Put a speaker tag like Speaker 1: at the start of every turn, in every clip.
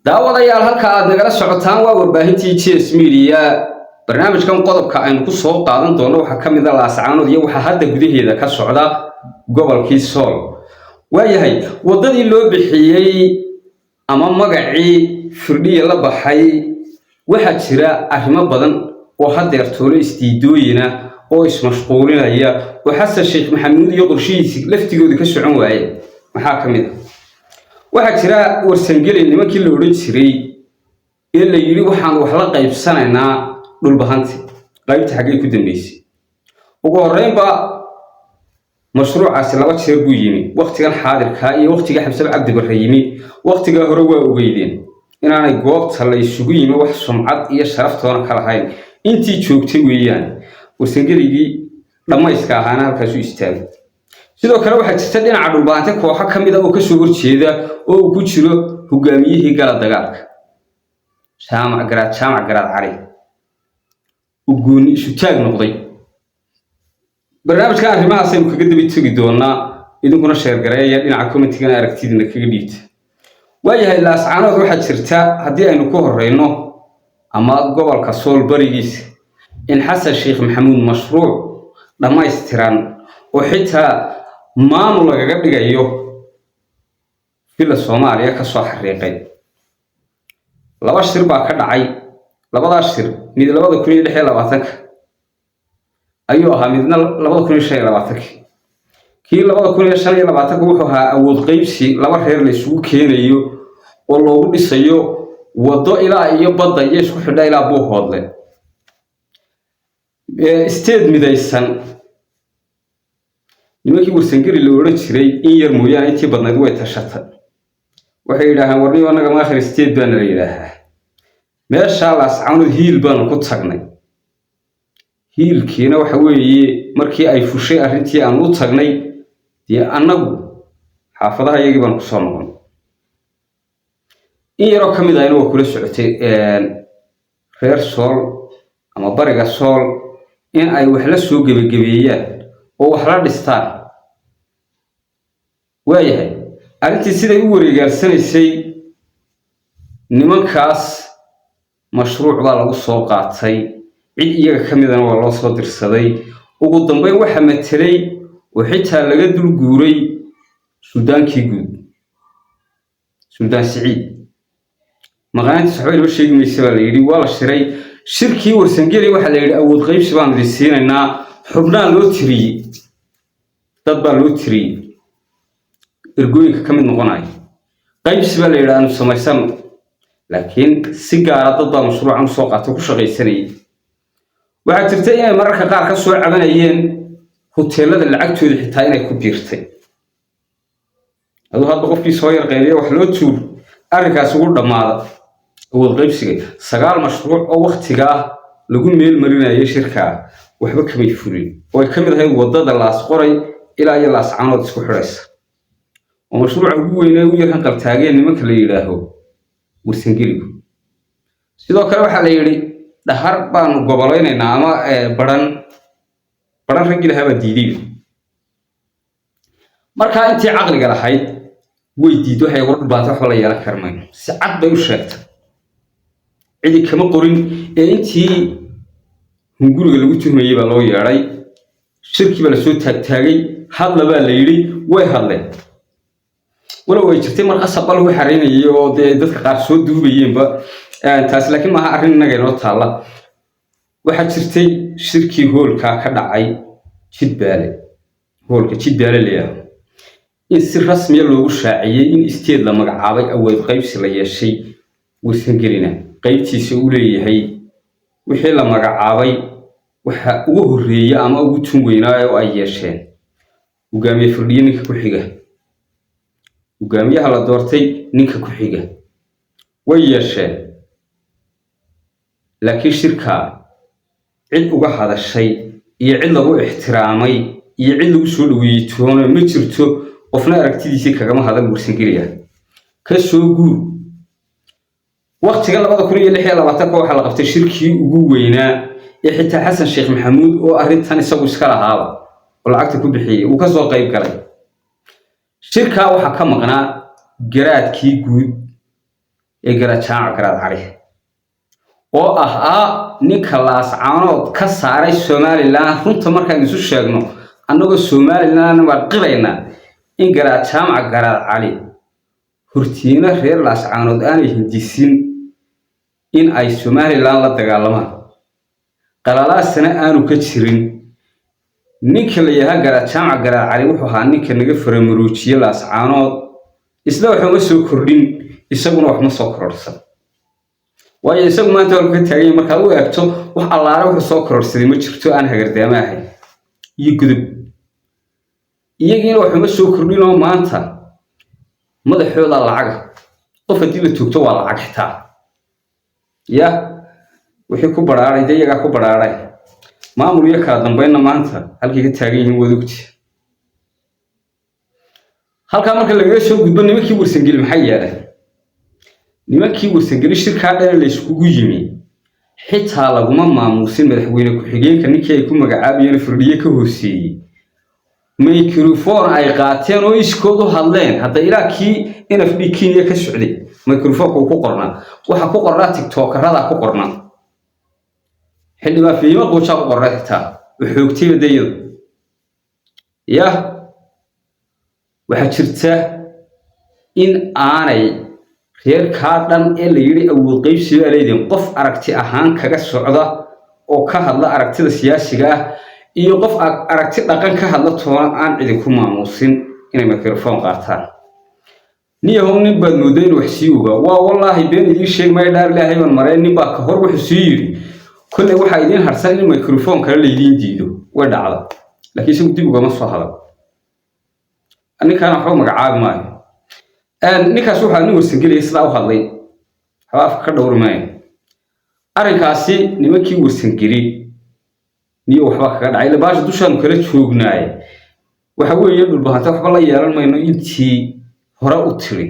Speaker 1: daawadayaal halka aad nagala socotaan waa warbaahintii GS Media barnaamijkan qodobka aynu ku soo qaadan doono waxa kamid ah laascaanood iyo waxa hadda gudaheeda ka socda gobolkii Sool waayahay wadadii loo bixiyay ama magacii firdhiye la baxay waxa jira arrimo badan oo hadda toolo istiidooyina oo ismashquulinaya oo Xasan Sheekh Maxamuud iyo qorshihiisa laftigooda ka socon waayay maxaa kamid ah waxa jira warsangelin nimankii la oran jiray ee la yiri waxaan wax la qaybsanaynaa dhul bahanti qaybta xagee ku dambeysay ugu horeynba mashruucaasi laba jeer buu yimi waqtigan xaadirka iyo waqtiga Xamse Cabdi Barre yimi waqtiga hore waa ogeydeen inaanay goobta la isugu yimi wax sumcad iyo sharaf toona kala hayn intii joogtay weeyaan warsangeligii dhamayska ahaana halkaas u istaagay sidoo kale waxa jirta dhinaca dhulbaanta kooxo kamid ah oo ka soo horjeeda oo uu ku jiro hogaamiyihii gala dagaalka Jaamac Garaad Cali uu gooni isu taag noqday barnaamijka arrimahaas aynu kaga daba tagi doonaa idinkuna share gareeya dhinaca commentiga aragtidina kaga dhiibta waayahay laascaanood waxa jirta haddii aynu ku horeyno ama gobolka Sool barigiisa in Xasan Sheekh Maxamuud mashruuc dhamaystiran oo xitaa maamul lagaga dhigayo fila Soomaaliya ka soo xariiqay laba shir baa ka dhacay labadaas shir mid 2016 ayuu ahaa midna 2025 kii 2025 wuxuu ahaa awood qaybsi laba reer la isugu keenayo oo loogu dhisayo wado ilaa iyo badda iyo isku xidha ilaa Buuhoodle state midaysan nimankii warsangeli la oran jiray in yar mooyaan intii badnayd way tashatay waxay yiraahdeen warniyo anaga ma akhri state baan la yiraahdaa meesha laascaanood hiil baan ku tagnay hiilkiina waxa weeye markii ay fushay arrintii aan u tagnay dee anagu xaafadaha iyagii baan ku soo noqon in yaro kamid ah inuu kula socotay reer Sool ama bariga Sool in ay wax la soo gabagabeeyaan oo wax la dhistaan waayahay arrintii siday u wareegarsanaysay nimankaas mashruuc baa lagu soo qaatay cid iyaga kamidana waa loo soo dirsaday ugu dambeyn waxa metelay oo xitaa laga dul guuray Suudaankii guud Suudaan Siciid maqaanti saxweyne ba sheegmaysa la yiri waa la shiray shirkii warsangeli waxa la yiri awood qaybsi baan risiinaynaa xubnaa loo tiriyay dad baa loo tiriyay ergooyinka kamid noqonay qaybsi baa la yiri aan samaysan laakiin si gaar ah dad baa mashruucan soo qaatay ku shaqaysanay waxa jirta inay mararka qaar ka soo cabanayeen hoteelada lacagtooda xitaa inay ku biirtay adoo hadda qofkii soo yar qeybay wax loo tuur arrinkaas ugu dhamaada awood qaybsiga 9 mashruuc oo waqtiga lagu meel marinayay shirka waxba kamay fulin oo kamid ahay wadada laas qoray ilaa iyo laascaanood isku xiraysa oo mashruuca ugu weyn ee u yahan qaltaageen nimanka la yiraahdo warsangeligu sidoo kale waxa la yiri dhahar baan goboleynayna ama baran ragil haba diiday marka intii aqliga lahayd way diido waxay ugu dhibaato wax la yeelan karmaan si cad bay u sheegtay cidi kama qorin ee intii hunguriga lagu tuhmayay baa loo yeeray shirkii baa la soo taagay hadla baa la yiri way hadleen wala way jirtay mar qasab lagu xareynayay oo dadka qaar soo duubayeenba taas laakiin ma aha arrin naga inoo taala waxa jirtay shirkii hoolka ka dhacay Jidbaale hoolka Jidbaale leeyahay in si rasmi ah loogu shaaciyay in isteed la magacaabay awood qaybsi la yeeshay warsangelina qaybtiisa uu leeyahay wixii la magacaabay waxa ugu horeeyay ama ugu tun weynaa oo ay yeesheen hogaamiye firdhiye ninka ku xiga hogaamiyaha la doortay ninka ku xiga way yeesheen laakiin shirka cid uga hadashay iyo cid lagu ixtiraamay iyo cid lagu soo dhaweeyay toona ma jirto qofna aragtidiisa kaga ma hadal warsangeliya ka soo guur waqtiga 2026 waxa la qabtay shirkii ugu weynaa ee xitaa Xasan Sheekh Maxamuud oo arrintan isagu iska lahaaba oo lacagta ku bixiyay uu ka soo qayb galay shirka waxa ka maqnaa garaadkii guud ee garajaaca garaad cali oo ninka laascaanood ka saaray Somaliland runta markaan isu sheegno annagoo Somaliland waa qilayna in garajaaca garaad cali hurtiina reer laascaanood aanay hindisin in ay Somaliland la dagaalamaan qalalaasna aanu ka jirin ninka la yahay garajaaca garaad cali wuxuu ahaa ninka naga faramuruujiye laascaanood isla wuxuu soo kordhin isaguna wax ma soo kororsan waayo isagu maanta waa ka taagay marka uu eegto wax allaare wuxuu soo kororsaday ma jirto aan hagardaama ahay iyo gudub iyagiina wax ma soo kordhin oo maanta madaxooda lacag qof hadii la toogto waa lacag xitaa ya wixii ku baraaray iyaga ku baraaray maamul iyo kala dambeeyna maanta halkii ka taagan yihiin wadugti halka marka laga soo gudbo nimankii warsangeli maxay yeeleen nimankii warsangeli shirka dheer la iskugu yimi xitaa laguma maamuusin madaxweyne ku-xigeenka ninkii ay ku magacaabiyeen firdhiye ka hooseeyay microphone ay qaateen oo iskoodu hadleen hadda ilaa kii NFD Kenya ka socday microphone ku qornaa waxa ku qornaa TikTokerada ku qornaa xilliba fiima qocha ku qornaa xitaa xoogtay dayo ya waxa jirta in aanay reer ka dhan ee la yiri awood qaybsiga leedin qof aragti ahaan kaga socda oo ka hadla aragtida siyaasiga ah iyo qof aragti dhaqan ka hadla toona aan cid ku maamuusin inay microphone qaataan niyahow nin baad mooday wax sii uga waa wallahi been idin sheeg ma dhaar ilaahay baan maray nin baa ka hor wuxuu sii yiri kulli waxa idin harsan in microphone kale la idin diido way dhacda laakiin si dib uga ma soo hadal aniga waxaan magacaab maayo ninkaas waxa nin warsangeli isla u hadlay haaf ka dhowrmay arinkaasi nimankii warsangeli niyo waxba kaga dhacay labaash dushan kala joognaay waxa weeye dhulbaanta waxba la yeelan mayno intii hore u tiri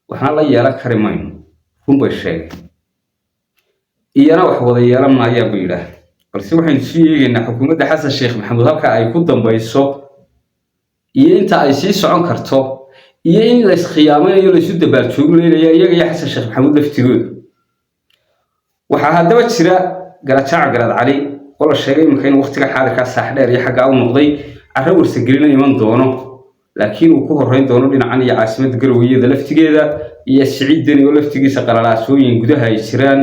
Speaker 1: waxna la yeelan kari mayno runbay sheegay iyana wax wada yeelan maaya biira balse waxaan sii eegaynaa xukuumadda Xasan Sheekh Maxamuud halka ay ku dambayso iyo inta ay sii socon karto iyo in la iskhiyaamayo la isu dabaal joogleeyahay iyaga iyo Xasan Sheekh Maxamuud laftigooda waxa hadaba jira garajaaca garaad cali oo la sheegay in waqtiga xaadirka saax dheer iyo xagga u noqday arrin warsagelina iman doono laakiin uu ku horeyn doono dhinacan iyo caasimada Garowe laftigeeda iyo Siciidani oo laftigiisa qalalaasooyin gudaha ay jiraan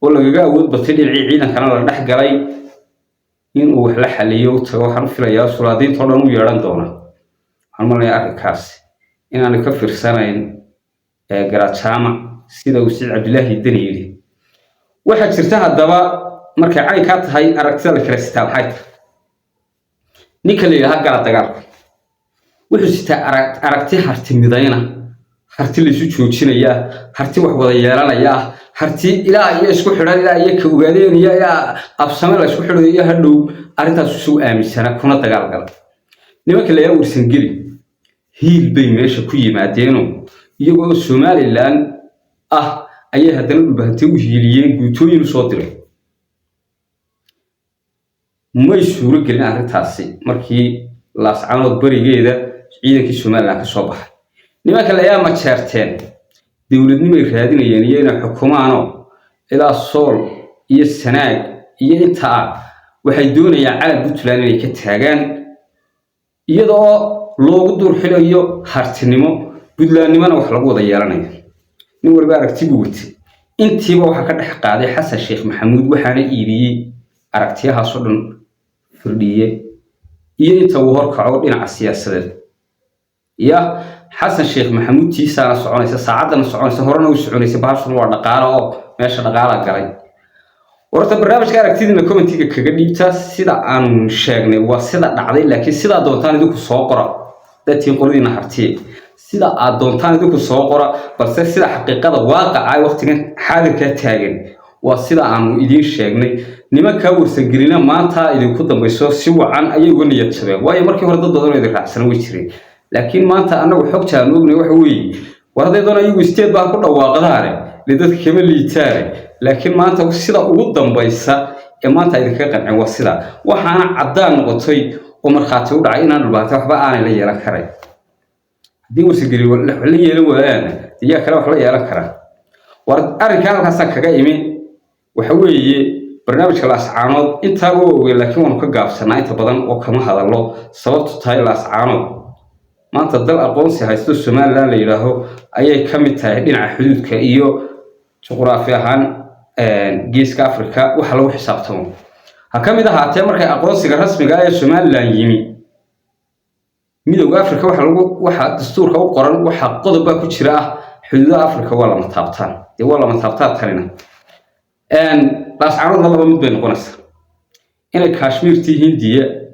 Speaker 1: oo lagaga awood batay dhinacii ciidankana la dhex galay in uu wax la xaliyo tago waxaan filayaa sulaadiinta oo dhan u yeeran doona waxaan malaya arrinkaas inaan ka fiirsanayn garajaaca sida uu Saciid Cabdilaahi Dani yiri waxa jirta hadaba markay cayn ka tahay aragtida la kala sitaa maxay ninka la yiraahdo gala dagaalku wuxuu sitaa aragti harti midayna harti la isu joojinaya harti wax wada yeelanaya harti ilaa iyo isku xidhan ilaa iyo ka ogaadeen iyo absame la isku xidhay iyo hadhow arintaas soo aaminsana kuna dagaal gal nimanka la yaa warsangeli hiil bay meesha ku yimaadeen iyagoo Somaliland ayay haddana dhulbaantay u hiiliyeen guutooyin soo diray may suuro gelin arrintaasi markii laascaanood barigeeda ciidankii Somaliland ka soo baxay nimanka la yaa ma jeerteen dawladnimo ay raadinayeen iyo inay xukumaano ilaa Sool iyo Sanaag iyo inta waxay doonayaan calan Puntland inay ka taagaan iyadoo loogu dur xilayo hartinimo Puntlandnimana wax lagu wada yeelanayo nin walba aragtigu watay intiiba waxa ka dhex qaaday Xasan Sheekh Maxamuud waxaana iibiyay aragtiyaha soo dhan firdhiye iyo inta uu horkaco dhinaca siyaasadeed ya Xasan Sheekh Maxamuud tiisana soconaysa saacadana soconaysa horena u soconaysa baashun waa dhaqaale oo meesha dhaqaale galay warta barnaamijka aragtidina commentiga kaga dhiibta sida aan sheegnay waa sida dhacday laakiin sida doontaan idinku soo qora dadkii qoladina hartiye sida aad doontaan idinku soo qora balse sida xaqiiqada waaqaca ay waqtigan xaadirka taagan waa sida aan idin sheegnay nimanka warsagelina maanta idinku dambayso si wacan ayay uga niyad jabeen waayo markii hore dad badan oo idin raacsan way jireen laakiin maanta anagu xogta aan ognay waxa weeye warday doona iyagu isteed baa ku dhawaaqdaare lidadka kama liitaare laakiin maanta sida ugu dambaysa ee maanta idinka qancin waa sida waxaana cadaan noqotay oo marxaati u dhacay inaan dhulbaanta waxba aanay la yeelan karay hadii warsigeli la yeelan waayaan iyaa kale wax la yeelan karaa وأرجع هالكاسة كجايمين وحوي برنامج الأسعانات أنت هو لكن ونقجع في سنة بدن وكما هذا الله صوت تاي الأسعانات ما أنت تدل أقونسي هاي السماء لا ليله أي كم تهدين على حدود كأيو جغرافيا هان جيس كأفريقيا وحلو حسابتهم هكذا إذا هاتمر كأقونسي الرسمي جاي الشمال لا يمي ميدو أفريقيا وحلو واحد دستور أو قرن واحد قضبة كشراء حدود أفريقيا ولا متابطان دي ولا متابطات ترينا الأسعار الله ما بين قناص إن الكشمير تي هندية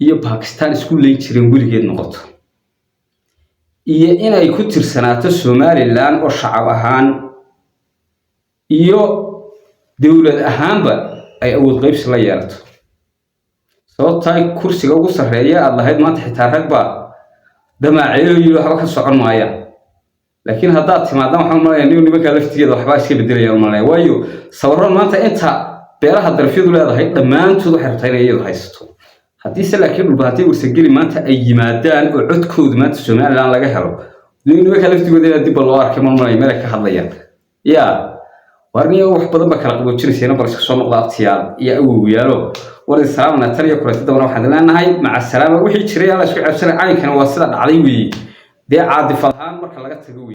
Speaker 1: iyo Pakistan isku leeyin jireen weligeed noqoto iyo inay ku tirsanaato Somaliland oo shacab ahaan iyo dawlad ahaanba ay awood qaybsi la yeelato sababtay kursiga ugu sareeya aad lahayd maanta xitaa rag ba damaaciyo iyo waxa ka socon maaya laakiin hadda timaadaan waxaan maleeyaa inuu nimanka laftigeeda waxba iska bedelayaan maleeyaa waayo sawaran maanta inta beeraha darafyadu leedahay dhamaantood waxay rabtaa inay iyadu haysato haddii se laakiin dhulbaatay warsageli maanta ay yimaadaan oo codkooda maanta Somaliland laga helo nimanka laftigooda dib loo arkay marmay meel ka hadlayaan yaa warniyo wax badan ba kala qaboojinaysa bal iska soo noqda aftiyaal iyo awooyaalo wali salaamna taliya kureetida waxaan leenahay maca salaama wixii jiray la isku cabsanay caynkan waa sida dhacday weey dee caadi fadhaan marka laga tago